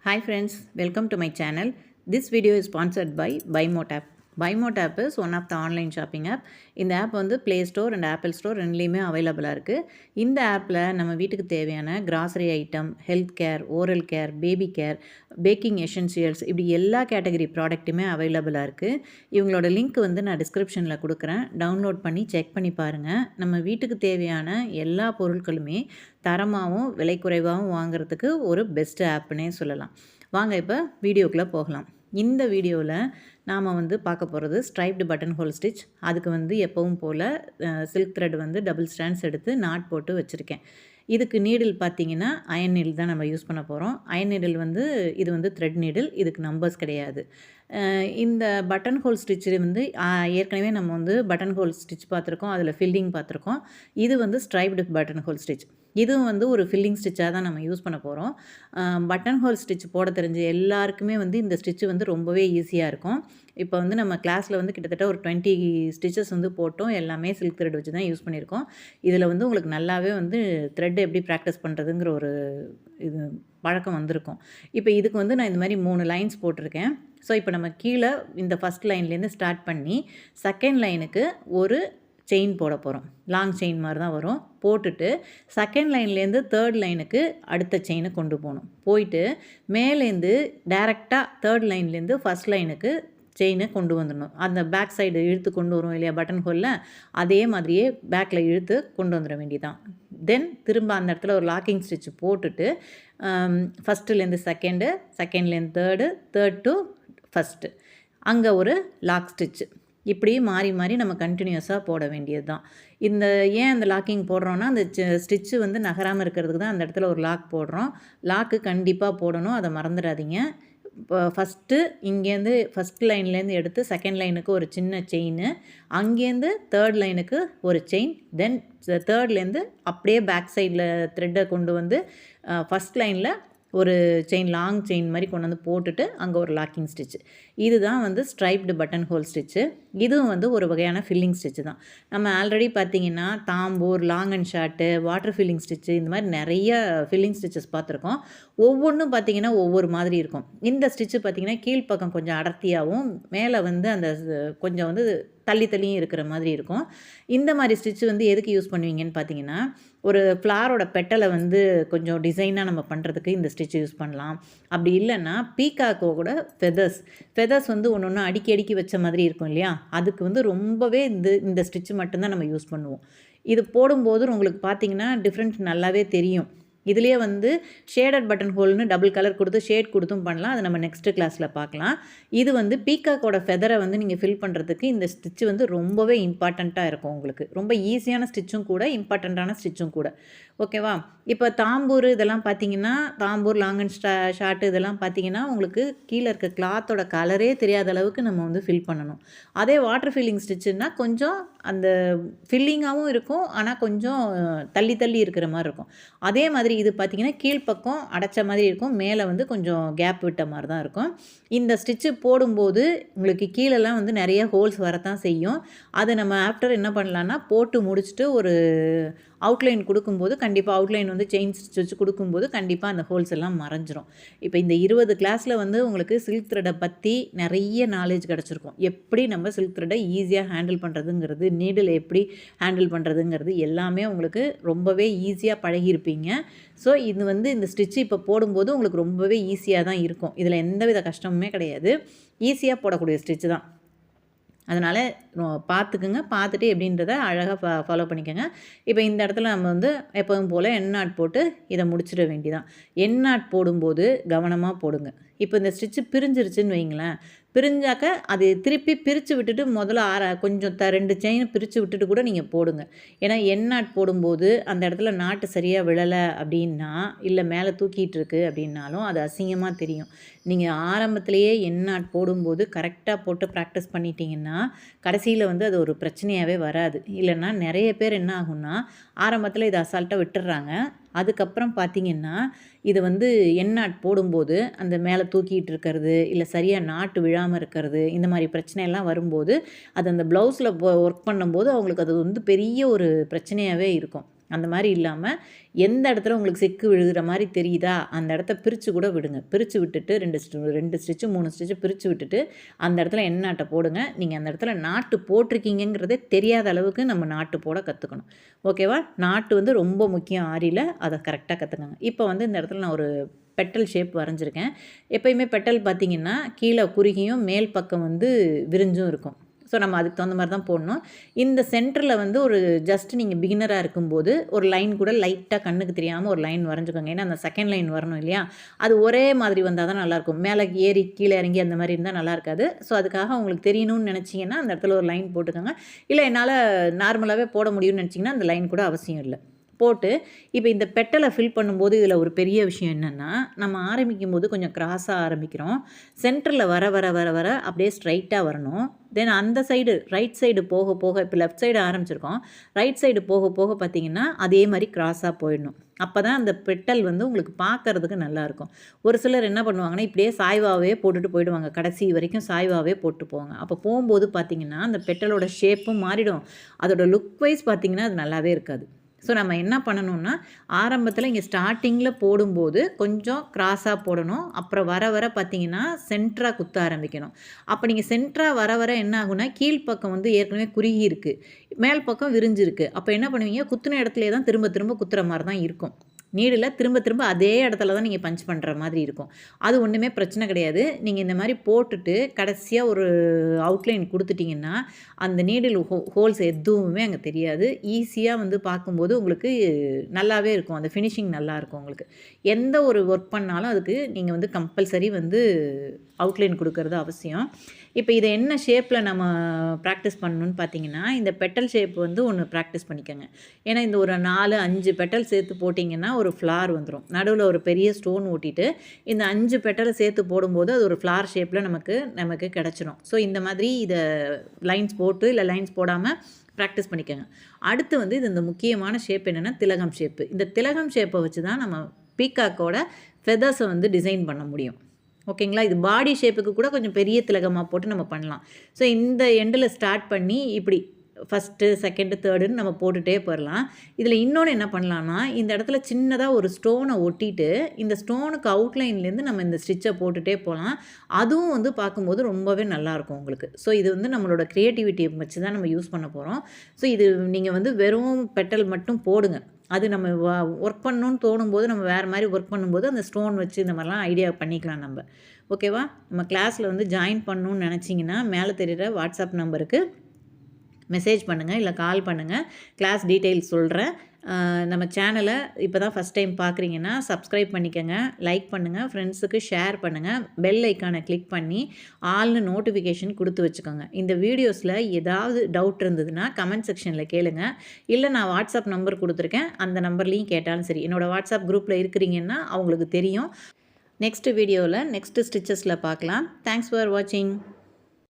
Hi friends, welcome to my channel. This video is sponsored by BuyMote app. BuyMote app is one of the online shopping app. இந்த app வந்து Play Store and Apple Store ரெண்டுலேயுமே அவைலபிளாக இருக்குது. இந்த ஆப்பில் நம்ம வீட்டுக்கு தேவையான grocery item, health care, oral care, baby care, packing essentials இப்படி எல்லா கேட்டகரி ப்ராடக்ட்டுமே அவைலபிளாக இருக்குது. இவங்களோட லிங்க் வந்து நான் டிஸ்கிரிப்ஷனில் கொடுக்குறேன். டவுன்லோட் பண்ணி செக் பண்ணி பாருங்கள். நம்ம வீட்டுக்கு தேவையான எல்லா பொருட்களுமே தரமாகவும் விலை குறைவாகவும் வாங்குறதுக்கு ஒரு பெஸ்ட் ஆப்னே சொல்லலாம். வாங்க இப்போ வீடியோக்குள்ளே போகலாம். இந்த வீடியோவில் நாம் வந்து பார்க்க போகிறது ஸ்ட்ரைப்டு பட்டன் ஹோல் ஸ்டிச். அதுக்கு வந்து எப்பவும் போல் சில்க் த்ரெட் வந்து டபுள் ஸ்டாண்ட்ஸ் எடுத்து நாட் போட்டு வச்சுருக்கேன். இதுக்கு நீடில் பார்த்திங்கன்னா அயன் நீடில் தான் நம்ம யூஸ் பண்ண போகிறோம். அயன் நீடில் வந்து இது வந்து த்ரெட் நீடில், இதுக்கு நம்பர்ஸ் கிடையாது. இந்த பட்டன் ஹோல் ஸ்டிச்சு வந்து ஏற்கனவே நம்ம வந்து பட்டன் ஹோல் ஸ்டிச் பார்த்துருக்கோம், அதில் ஃபில்லிங் பார்த்துருக்கோம். இது வந்து ஸ்ட்ரைப்டு பட்டன் ஹோல் ஸ்டிச். இதுவும் வந்து ஒரு ஃபில்லிங் ஸ்டிச்சாக தான் நம்ம யூஸ் பண்ண போகிறோம். பட்டன் ஹோல் ஸ்டிச் போட தெரிஞ்ச எல்லாருக்குமே வந்து இந்த ஸ்டிச்சு வந்து ரொம்பவே ஈஸியாக இருக்கும். இப்போ வந்து நம்ம கிளாஸில் வந்து கிட்டத்தட்ட ஒரு 20 ஸ்டிச்சஸ் வந்து போட்டோம். எல்லாமே சில்க் த்ரெட் வச்சு தான் யூஸ் பண்ணியிருக்கோம். இதில் வந்து உங்களுக்கு நல்லாவே வந்து த்ரெட் எப்படி ப்ராக்டிஸ் பண்ணுறதுங்கிற ஒரு இது பழக்கம் வந்திருக்கும். இப்போ இதுக்கு வந்து நான் இந்த மாதிரி 3 லைன்ஸ் போட்டிருக்கேன். ஸோ இப்போ நம்ம கீழே இந்த ஃபஸ்ட் லைன்லேருந்து ஸ்டார்ட் பண்ணி செகண்ட் லைனுக்கு ஒரு செயின் போட போகிறோம். லாங் செயின் மாதிரி தான் வரும். போட்டுட்டு செகண்ட் லைன்லேருந்து தேர்ட் லைனுக்கு அடுத்த செயினை கொண்டு போகணும். போயிட்டு மேலேருந்து டைரெக்டாக தேர்ட் லைன்லேருந்து ஃபஸ்ட் லைனுக்கு செயினை கொண்டு வந்துடணும். அந்த பேக் சைடு இழுத்து கொண்டு வரும் இல்லையா பட்டன் ஹோலில், அதே மாதிரியே பேக்கில் இழுத்து கொண்டு வந்துட வேண்டியதான். தென் திரும்ப அந்த இடத்துல ஒரு லாக்கிங் ஸ்டிச் போட்டுட்டு ஃபஸ்ட்டுலேருந்து செகண்டு, செகண்ட்லேருந்து தேர்டு, தேர்ட் டு ஃபஸ்ட்டு, அங்கே ஒரு லாக் ஸ்டிச்சு. இப்படி மாறி மாறி நம்ம கண்டினியூஸாக போட வேண்டியது தான். இந்த ஏன் அந்த லாக்கிங் போடுறோன்னா, அந்த ஸ்டிச்சு வந்து நகராமல் இருக்கிறதுக்கு தான் அந்த இடத்துல ஒரு லாக் போடுறோம். லாக்கு கண்டிப்பாக போடணும், அதை மறந்துடாதீங்க. இப்போ ஃபஸ்ட்டு இங்கேருந்து ஃபஸ்ட் லைன்லேருந்து எடுத்து செகண்ட் லைனுக்கு ஒரு சின்ன செயின்னு, அங்கேருந்து தேர்ட் லைனுக்கு ஒரு செயின், தென் தேர்ட்லேருந்து அப்படியே பேக் சைடில் த்ரெட்டை கொண்டு வந்து ஃபஸ்ட் லைனில் ஒரு செயின், லாங் செயின் மாதிரி கொண்டு வந்து போட்டுட்டு அங்கே ஒரு லாக்கிங் ஸ்டிச்சு. இதுதான் வந்து ஸ்ட்ரைப்டு பட்டன் ஹோல் ஸ்டிச்சு. இதுவும் வந்து ஒரு வகையான ஃபில்லிங் ஸ்டிச்சு தான். நம்ம ஆல்ரெடி பார்த்திங்கன்னா tambour, long and short, water filling stitch, இந்த மாதிரி நிறைய ஃபில்லிங் ஸ்டிச்சஸ் பார்த்துருக்கோம். ஒவ்வொன்றும் பார்த்திங்கன்னா ஒவ்வொரு மாதிரி இருக்கும். இந்த ஸ்டிச்சு பார்த்திங்கன்னா கீழ்ப்பக்கம் கொஞ்சம் அடர்த்தியாகவும், மேலே வந்து அந்த கொஞ்சம் வந்து தள்ளி தள்ளியும் இருக்கிற மாதிரி இருக்கும். இந்த மாதிரி ஸ்டிச்சு வந்து எதுக்கு யூஸ் பண்ணுவீங்கன்னு பார்த்தீங்கன்னா, ஒரு ஃப்ளாரோட பெட்டலை வந்து கொஞ்சம் டிசைனாக நம்ம பண்ணுறதுக்கு இந்த ஸ்டிச் யூஸ் பண்ணலாம். அப்படி இல்லைன்னா பீகாக்கோட ஃபெதர்ஸ் வந்து ஒன்று ஒன்று அடுக்கி வச்ச மாதிரி இருக்கும் இல்லையா, அதுக்கு வந்து ரொம்பவே இந்த ஸ்டிச்சு மட்டும்தான் நம்ம யூஸ் பண்ணுவோம். இது போடும்போது உங்களுக்கு பார்த்திங்கன்னா டிஃப்ரெண்ட் நல்லாவே தெரியும். இதுலேயே வந்து ஷேடட் பட்டன் ஹோல்னு டபுள் கலர் கொடுத்து ஷேட் கொடுத்தும் பண்ணலாம். அது நம்ம நெக்ஸ்ட்டு கிளாஸில் பார்க்கலாம். இது வந்து பீகாக்கோட ஃபெதரை வந்து நீங்கள் ஃபில் பண்ணுறதுக்கு இந்த ஸ்டிச்சு வந்து ரொம்பவே இம்பார்ட்டண்ட்டாக இருக்கும். உங்களுக்கு ரொம்ப ஈஸியான ஸ்டிச்சும் கூட, இம்பார்ட்டண்ட்டான ஸ்டிச்சும் கூட. ஓகேவா? இப்போ தாம்பூர் இதெல்லாம் பார்த்தீங்கன்னா, தாம்பூர், லாங் அண்ட் ஷார்ட்டு இதெல்லாம் பார்த்தீங்கன்னா உங்களுக்கு கீழே இருக்க கிளாத்தோட கலரே தெரியாத அளவுக்கு நம்ம வந்து ஃபில் பண்ணணும். அதே வாட்டர் ஃபில்லிங் ஸ்டிச்சுன்னா கொஞ்சம் அந்த ஃபில்லிங்காகவும் இருக்கும், ஆனால் கொஞ்சம் தள்ளி தள்ளி இருக்கிற மாதிரி இருக்கும். அதே மாதிரி இது பார்த்திங்கன்னா கீழ்ப்பக்கம் அடைச்ச மாதிரி இருக்கும், மேலே வந்து கொஞ்சம் கேப் விட்ட மாதிரி தான் இருக்கும். இந்த ஸ்டிச்சு போடும்போது உங்களுக்கு கீழெல்லாம் வந்து நிறைய ஹோல்ஸ் வரத்தான் செய்யும். அதை நம்ம ஆஃப்டர் என்ன பண்ணலான்னா, போட்டு முடிச்சுட்டு ஒரு அவுட்லைன் கொடுக்கும்போது கண்டிப்பாக அவுட்லைன் வந்து செயின் ஸ்டிச் வச்சு கொடுக்கும்போது கண்டிப்பாக அந்த ஹோல்ஸ் எல்லாம் மறைஞ்சிரும். இப்போ இந்த 20 கிளாஸில் வந்து உங்களுக்கு சில்க் த்ரெட்டை பற்றி நிறைய நாலேஜ் கிடச்சிருக்கும். எப்படி நம்ம சில்க் த்ரெட்டை ஈஸியாக ஹேண்டில் பண்ணுறதுங்கிறது, நீடில் எப்படி ஹேண்டில் பண்ணுறதுங்கிறது எல்லாமே உங்களுக்கு ரொம்பவே ஈஸியாக பழகியிருப்பீங்க. ஸோ இது வந்து இந்த ஸ்டிச்சு இப்போ போடும்போது உங்களுக்கு ரொம்பவே ஈஸியாக தான் இருக்கும். இதில் எந்தவித கஷ்டமுமே கிடையாது. ஈஸியாக போடக்கூடிய ஸ்டிச்சு தான். அதனால் பார்த்துக்குங்க. பார்த்துட்டு எப்படின்றத அழகாக ஃபாலோ பண்ணிக்கோங்க. இப்போ இந்த இடத்துல நம்ம வந்து எப்போதும் போல் எண்ணாட் போட்டு இதை முடிச்சிட வேண்டியதான். எண்ணாட் போடும்போது கவனமாக போடுங்க. இப்போ இந்த ஸ்டிச்சு பிரிஞ்சிருச்சுன்னு வைங்களேன், பிரிஞ்சாக்க அது திருப்பி பிரித்து விட்டுட்டு முதல்ல கொஞ்சம் 2 செயின் பிரித்து விட்டுட்டு கூட நீங்கள் போடுங்க. ஏன்னா எண்ணாட் போடும்போது அந்த இடத்துல நாட்டு சரியாக விழலை அப்படின்னா, இல்லை மேலே தூக்கிட்டு இருக்கு அப்படின்னாலும் அது அசிங்கமாக தெரியும். நீங்கள் ஆரம்பத்திலேயே எண்ணாட் போடும்போது கரெக்டாக போட்டு ப்ராக்டிஸ் பண்ணிட்டீங்கன்னா கடைசியில் வந்து அது ஒரு பிரச்சனையாகவே வராது. இல்லைன்னா நிறைய பேர் என்ன ஆகும்னா, ஆரம்பத்தில் இதை அசால்ட்டாக விட்டுடுறாங்க. அதுக்கப்புறம் பார்த்திங்கன்னா இதை வந்து எண்ணாட் போடும்போது அந்த மேலே தூக்கிட்டு இருக்கிறது, இல்லை சரியாக நாட்டு விழாமல் இருக்கிறது, இந்த மாதிரி பிரச்சனையெல்லாம் வரும்போது அது அந்த ப்ளவுஸில் ஒர்க் பண்ணும்போது அவங்களுக்கு அது வந்து பெரிய ஒரு பிரச்சனையாகவே இருக்கும். அந்த மாதிரி இல்லாமல் எந்த இடத்துல உங்களுக்கு சிக்கு விழுகிற மாதிரி தெரியுதா அந்த இடத்த பிரித்து கூட விடுங்க. பிரித்து விட்டுட்டு 2 ஸ்டிச்சு 3 ஸ்டிச்சு பிரித்து விட்டுட்டு அந்த இடத்துல எண்ணெய் நாட்டை போடுங்க. நீங்கள் அந்த இடத்துல நாட்டு போட்டிருக்கீங்கிறதே தெரியாத அளவுக்கு நம்ம நாட்டு போட கற்றுக்கணும். ஓகேவா? நாட்டு வந்து ரொம்ப முக்கியம் ஆரியில், அதை கரெக்டாக கற்றுக்கங்க. இப்போ வந்து இந்த இடத்துல நான் ஒரு பெட்டல் ஷேப் வரைஞ்சிருக்கேன். எப்போயுமே பெட்டல் பார்த்திங்கன்னா கீழே குறுகியும் மேல் பக்கம் வந்து விரிஞ்சும் இருக்கும். ஸோ நம்ம அதுக்கு தகுந்த மாதிரி தான் போடணும். இந்த சென்டரில் வந்து ஒரு ஜஸ்ட் நீங்கள் பிகினராக இருக்கும்போது ஒரு லைன் கூட லைட்டாக கண்ணுக்கு தெரியாமல் ஒரு லைன் வரைஞ்சிக்கோங்க. ஏன்னா அந்த செகண்ட் லைன் வரணும் இல்லையா? அது ஒரே மாதிரி வந்தால் தான் நல்லாயிருக்கும். மேலே ஏறி கீழே இறங்கி அந்த மாதிரி இருந்தால் நல்லா இருக்காது. ஸோ அதுக்காக உங்களுக்கு தெரியணும்னு நினச்சிங்கன்னா அந்த இடத்துல ஒரு லைன் போட்டுக்கோங்க. இல்லை என்னால் நார்மலாகவே போட முடியும்னு நினச்சிங்கன்னா அந்த லைன் கூட அவசியம் இல்லை. போட்டு இப்போ இந்த பெட்டலை ஃபில் பண்ணும்போது இதில் ஒரு பெரிய விஷயம் என்னென்னா, நம்ம ஆரம்பிக்கும் போது கொஞ்சம் கிராஸாக ஆரம்பிக்கிறோம். சென்டரில் வர வர வர வர அப்படியே ஸ்ட்ரைட்டாக வரணும். தென் அந்த சைடு ரைட் சைடு போக போக இப்போ லெஃப்ட் சைடு ஆரம்பிச்சிருக்கோம். ரைட் சைடு போக போக பார்த்திங்கன்னா அதே மாதிரி கிராஸாக போயிடணும். அப்போ தான் அந்த பெட்டல் வந்து உங்களுக்கு பார்க்குறதுக்கு நல்லாயிருக்கும். ஒரு சிலர் என்ன பண்ணுவாங்கன்னா இப்படியே சாய்வாகவே போட்டுட்டு போயிடுவாங்க. கடைசி வரைக்கும் சாய்வாகவே போட்டு போவாங்க. அப்போ போகும்போது பார்த்திங்கன்னா அந்த பெட்டலோட ஷேப்பும் மாறிடும். அதோட லுக் வைஸ் பார்த்திங்கன்னா அது நல்லாவே இருக்காது. ஸோ நம்ம என்ன பண்ணணும்னா ஆரம்பத்தில் இங்கே ஸ்டார்டிங்கில் போடும்போது கொஞ்சம் கிராஸாக போடணும். அப்புறம் வர வர பார்த்திங்கன்னா சென்டராக குத்த ஆரம்பிக்கணும். அப்போ நீங்கள் சென்டராக வர வர என்ன ஆகுனா கீழ்ப்பக்கம் வந்து ஏற்கனவே குறுகி இருக்குது, மேல் பக்கம் விரிஞ்சிருக்கு. அப்போ என்ன பண்ணுவீங்க, குத்துன இடத்துலே தான் திரும்ப திரும்ப குத்துற மாதிரி தான் இருக்கும். நீடில் திரும்ப திரும்ப அதே இடத்துல தான் நீங்கள் பஞ்ச் பண்ணுற மாதிரி இருக்கும். அது ஒன்றுமே பிரச்சனை கிடையாது. நீங்கள் இந்த மாதிரி போட்டுட்டு கடைசியாக ஒரு அவுட்லைன் கொடுத்துட்டிங்கன்னா அந்த நீடில் ஹோல்ஸ் எதுவுமே அங்கே தெரியாது. ஈஸியாக வந்து பார்க்கும்போது உங்களுக்கு நல்லாவே இருக்கும். அந்த ஃபினிஷிங் நல்லாயிருக்கும். உங்களுக்கு எந்த ஒரு ஒர்க் பண்ணாலும் அதுக்கு நீங்கள் வந்து கம்பல்சரி வந்து அவுட்லைன் கொடுக்கறது அவசியம். இப்போ இதை என்ன ஷேப்பில் நம்ம ப்ராக்டிஸ் பண்ணணும்னு பார்த்தீங்கன்னா இந்த பெட்டல் ஷேப் வந்து ஒன்று ப்ராக்டிஸ் பண்ணிக்கோங்க. ஏன்னா இந்த ஒரு 4-5 பெட்டல் சேர்த்து போட்டிங்கன்னா ஒரு ஃப்ளார் வந்துடும். நடுவில் ஒரு பெரிய ஸ்டோன் ஓட்டிட்டு இந்த 5 பெட்டலை சேர்த்து போடும்போது அது ஒரு ஃப்ளார் ஷேப்பில் நமக்கு கிடச்சிடும். ஸோ இந்த மாதிரி இதை லைன்ஸ் போட்டு இல்லை லைன்ஸ் போடாமல் ப்ராக்டிஸ் பண்ணிக்கோங்க. அடுத்து வந்து இது இந்த முக்கியமான ஷேப் என்னென்னா திலகம் ஷேப்பு. இந்த திலகம் ஷேப்பை வச்சு தான் நம்ம பீகாக்கோட ஃபெதர்ஸை வந்து டிசைன் பண்ண முடியும். ஓகேங்களா? இது பாடி ஷேப்புக்கு கூட கொஞ்சம் பெரிய திலகமாக போட்டு நம்ம பண்ணலாம். ஸோ இந்த எண்டில் ஸ்டார்ட் பண்ணி இப்படி ஃபஸ்ட்டு, செகண்டு, தேர்டுன்னு நம்ம போட்டுகிட்டே போயிடலாம். இதில் இன்னொன்று என்ன பண்ணலான்னா இந்த இடத்துல சின்னதாக ஒரு ஸ்டோனை ஒட்டிட்டு இந்த ஸ்டோனுக்கு அவுட்லைன்லேருந்து நம்ம இந்த ஸ்டிச்சை போட்டுகிட்டே போகலாம். அதுவும் வந்து பார்க்கும்போது ரொம்பவே நல்லாயிருக்கும் உங்களுக்கு. ஸோ இது வந்து நம்மளோட க்ரியேட்டிவிட்டியை வச்சு தான் நம்ம யூஸ் பண்ண போகிறோம். ஸோ இது நீங்கள் வந்து வெறும் பெட்டல் மட்டும் போடுங்க. அது நம்ம ஒர்க் பண்ணணும்னு தோணும்போது நம்ம வேறு மாதிரி ஒர்க் பண்ணும்போது அந்த ஸ்டோன் வச்சு இந்த மாதிரிலாம் ஐடியா பண்ணிக்கலாம் நம்ம. ஓகேவா? நம்ம கிளாஸில் வந்து ஜாயின் பண்ணணும்னு நினச்சிங்கன்னா மேலே தெரிகிற வாட்ஸ்அப் நம்பருக்கு மெசேஜ் பண்ணுங்கள், இல்லை கால் பண்ணுங்கள். கிளாஸ் டீட்டெயில்ஸ் சொல்கிறேன். நம்ம சேனலை இப்போ தான் ஃபஸ்ட் டைம் பார்க்குறீங்கன்னா சப்ஸ்கிரைப் பண்ணிக்கோங்க, லைக் பண்ணுங்கள், ஃப்ரெண்ட்ஸுக்கு ஷேர் பண்ணுங்கள், பெல் ஐக்கானை கிளிக் பண்ணி ஆல்னு நோட்டிஃபிகேஷன் கொடுத்து வச்சுக்கோங்க. இந்த வீடியோஸில் ஏதாவது டவுட் இருந்ததுன்னா கமெண்ட் செக்ஷனில் கேளுங்க. இல்லை நான் வாட்ஸ்அப் நம்பர் கொடுத்துருக்கேன், அந்த நம்பர்லேயும் கேட்டாலும் சரி. என்னோடய வாட்ஸ்அப் குரூப்பில் இருக்கிறீங்கன்னா அவங்களுக்கு தெரியும். நெக்ஸ்ட் வீடியோவில் நெக்ஸ்ட் ஸ்டிச்சஸில் பார்க்கலாம். தேங்க்ஸ் ஃபார் வாட்சிங்.